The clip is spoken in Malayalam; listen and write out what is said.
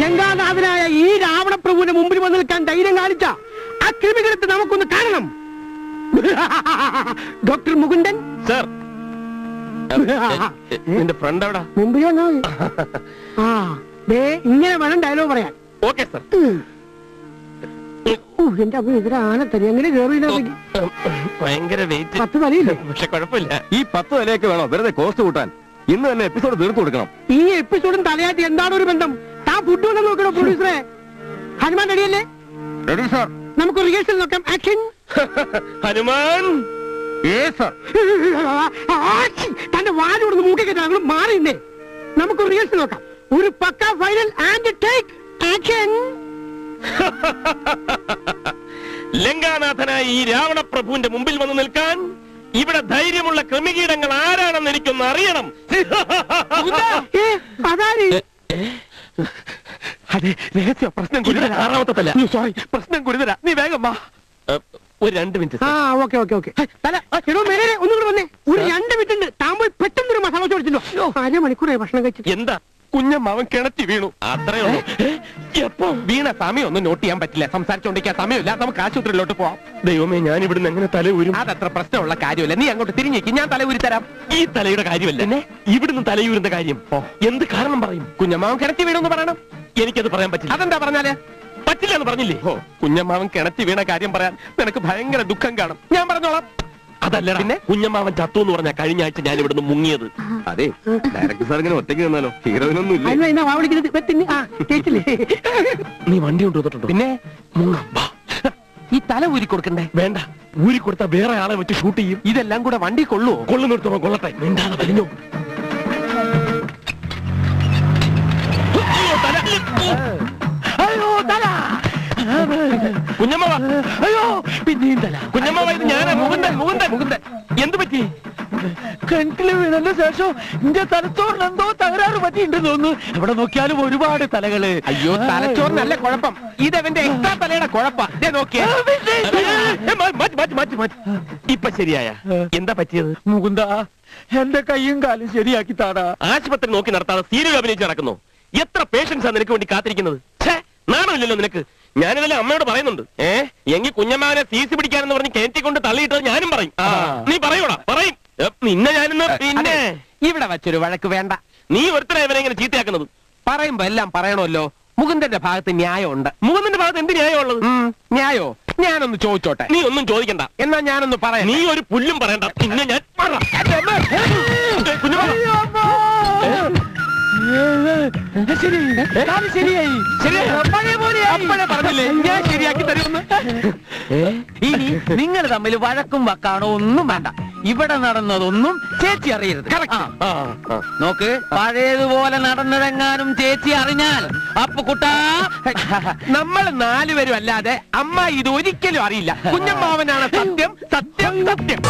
ലങ്കാനാഥനായ ഈ രാവണപ്രഭുവിന്റെ മുമ്പിൽ വന്ന് നിൽക്കാൻ ധൈര്യം കാണിച്ച ആ ക്രിമികളത്തെ നമുക്കൊന്ന് കാണണം. ഡോക്ടർ മുകുന്ദൻ സർ, എന്റെ ഫ്രണ്ട് എവിടെ? മുമ്പിൽ വന്നോ? ആ ദേ ഇങ്ങനെ വേണം ഡയലോഗ് പറയാൻ. Okay sir. എന്റെ അമ്മ ഇതിന് ആന തരി എങ്ങനെ കേറിയില്ല. ഭയങ്കര വെയിറ്റ്. 10 തലയില്ലേ? പക്ഷെ കുഴപ്പമില്ല. ഈ 10 തലയൊക്കെ വേണോ വെറുതെ കോസ്റ്റ് കൂട്ടാൻ? ഇന്ന് തന്നെ എപ്പിസോഡ് തീർത്തു കൊടുക്കണം. ഈ എപ്പിസോഡും തലയായിട്ട് എന്താണ് ഒരു ബന്ധം? താ ഫുഡ് വന്ന് നോക്കണോ പ്രൊഡ്യൂസറെ? ഹനുമാൻ റെഡിയല്ലേ? Ready sir. നമുക്ക് റിഹേഴ്സൽ നോക്കാം. ആക്ഷൻ. ഹനുമാൻ. തന്റെ വാലോട് മൂക്കി കെട്ടാ മാറിയുന്നേ. നമുക്ക് റിഹേഴ്സൽ നോക്കാം. ഒരു പക്ക ഫൈനൽ ആൻഡ് ടേക്ക് ആക്ഷൻ. ലങ്കാനാഥനായ ഈ രാവണപ്രഭുവിന്റെ മുമ്പിൽ വന്ന് നിൽക്കാൻ ഇവിടെ ധൈര്യമുള്ള ക്രിമികീടങ്ങൾ ആരാണെന്ന് എനിക്കൊന്ന് അറിയണം. അതെ, രഹസ്യ പ്രശ്നം ഗുരുതര. 6ാമത്തെ തല. സോറി, പ്രശ്നം ഗുരുതര. നീ വേഗം വാ. ഒരു 2 മിനിറ്റ്. Okay okay okay. ഒന്നുകൂടെ വന്നേ. ഒരു 2 മിനിറ്റ് ഉണ്ട്. താങ്കൾ പെട്ടെന്നൊരു മസാല ചോദിച്ചല്ലോ. 1/2 മണിക്കൂറായി ഭക്ഷണം കഴിച്ചു. എന്താ? കുഞ്ഞമ്മാവൻ കിണറ്റി വീണു. അത്രേ ഉള്ളൂ. എപ്പോ വീണ സമയം ഒന്നും നോട്ട് ചെയ്യാൻ പറ്റില്ല. സംസാരിച്ചോണ്ടിരിക്കാൻ സമയമില്ല. നമുക്ക് ആശുപത്രിയിലോട്ട് പോവാം. ദൈവമേ, ഞാൻ ഇവിടുന്ന് എങ്ങനെ തല ഊരും? അതത്ര പ്രശ്നമുള്ള കാര്യമല്ല. നീ അങ്ങോട്ട് തിരിഞ്ഞേക്ക്, ഞാൻ തല ഊരി തരാം. ഈ തലയുടെ കാര്യമല്ല, ഇവിടുന്ന് തലയൂരുന്ന കാര്യം. എന്ത് കാരണം പറയും? കുഞ്ഞമ്മാവൻ കിണറ്റി വീണെന്ന് പറയണം. എനിക്കത് പറയാൻ പറ്റില്ല. അതെന്താ പറഞ്ഞാല്? പറ്റില്ല എന്ന് പറഞ്ഞില്ലേ? കുഞ്ഞമ്മാവൻ കിണറ്റി വീണ കാര്യം പറയാൻ നിനക്ക് ഭയങ്കര ദുഃഖം കാണും. ഞാൻ പറഞ്ഞോളാം. അതല്ല, പിന്നെ കുഞ്ഞമ്മാവൻ ചത്തു എന്ന് പറഞ്ഞ കഴിഞ്ഞ ആഴ്ച ഞാൻ ഇവിടുന്ന് മുങ്ങിയത്. അതെ, ഡയറക്ടർ സാർ ഇങ്ങനെ ഒറ്റയ്ക്ക് നിന്നാലോ? ഹീറോയിനൊന്നും നീ വണ്ടി കൊണ്ടുവന്നിട്ടുണ്ടോ? പിന്നെ മുങ്ങാ. ഈ തല ഊരി കൊടുക്കണ്ടേ? വേണ്ട, ഊരി കൊടുത്താ വേറെ ആളെ വെച്ച് ഷൂട്ട് ചെയ്യും. ഇതെല്ലാം കൂടെ വണ്ടി കൊള്ളുവോ? കൊള്ളുന്നിടത്തോളം കൊള്ളട്ടെ. മിണ്ടാതെ വലിഞ്ഞോ. കുഞ്ഞമ്മാവ. അയ്യോ, പിന്നെയും തല. കുഞ്ഞമ്മാവ, ഇത് ഞാനാ. മുകുന്ദൻ. മുകുന്ദൻ. എന്ത് പറ്റി? കിണറ്റില് വീണതിന് ശേഷം എന്റെ തലച്ചോറിന് എന്തോ തകരാറ് പറ്റിയിട്ടുണ്ടെന്ന് തോന്നുന്നു. എവിടെ നോക്കിയാലും ഒരുപാട് തലകള്. അയ്യോ, തലച്ചോറിനല്ല കുഴപ്പം, ഇതെവന്റെ എക്സ്ട്രാ തലയുടെ കുഴപ്പാ. നോക്കിയാ ഇപ്പൊ ശരിയായ? എന്താ പറ്റിയത്? മുകുന്ദ, എന്റെ കൈയും കാലും ശരിയാക്കി താടാ. ആശുപത്രി നോക്കി നടത്താതെ സീരിയൽ അഭിനയിച്ച് നടക്കുന്നു. എത്ര പേഷ്യൻസാ നിനക്ക് വേണ്ടി കാത്തിരിക്കുന്നത്? നാണമില്ലല്ലോ നിനക്ക്. ഞാനിതല്ലേ അമ്മയോട് പറയുന്നുണ്ട്. എങ്കിൽ കുഞ്ഞമ്മാവനെ സീസി പിടിക്കാനെന്ന് പറഞ്ഞ് കയറ്റിക്കൊണ്ട് തള്ളിയിട്ടത് ഞാനും പറയും. നീ പറയൂടാ? പറയും. നിന്നെ ഞാനിന്ന് പിന്നെ ഇവിടെ വച്ചൊരു വഴക്ക് വേണ്ട. നീ ഒരുത്തരാ ഇവനെ ഇങ്ങനെ ചീത്തയാക്കുന്നത്. പറയുമ്പോ എല്ലാം പറയണമല്ലോ. മുകുന്ദന്റെ ഭാഗത്ത് ന്യായമുണ്ട്. മുകുന്ദന്റെ ഭാഗത്ത് എന്ത് ന്യായമുള്ളത്? ന്യായോ? ഞാനൊന്ന് ചോദിച്ചോട്ടെ? നീ ഒന്നും ചോദിക്കണ്ട. എന്നാ ഞാനൊന്ന് പറയാം. നീ ഒരു പുല്ലും പറയണ്ട. പിന്നെ ഞാൻ പറഞ്ഞില്ലേ ഞാൻ ശരിയാക്കി തരുമെന്ന്. ഇനി നിങ്ങൾ തമ്മിൽ വഴക്കും വക്കാണോ ഒന്നും വേണ്ട. ഇവിടെ നടന്നതൊന്നും ചേച്ചി അറിയരുത്. നോക്ക്, പഴയതുപോലെ നടന്നതെങ്ങാനും ചേച്ചി അറിഞ്ഞാൽ അപ്പൊ കുട്ടാ നമ്മൾ 4 പേരും അല്ലാതെ അമ്മ ഇത് ഒരിക്കലും അറിയില്ല. കുഞ്ഞമ്മാവനാണ് സത്യം, സത്യം, സത്യം.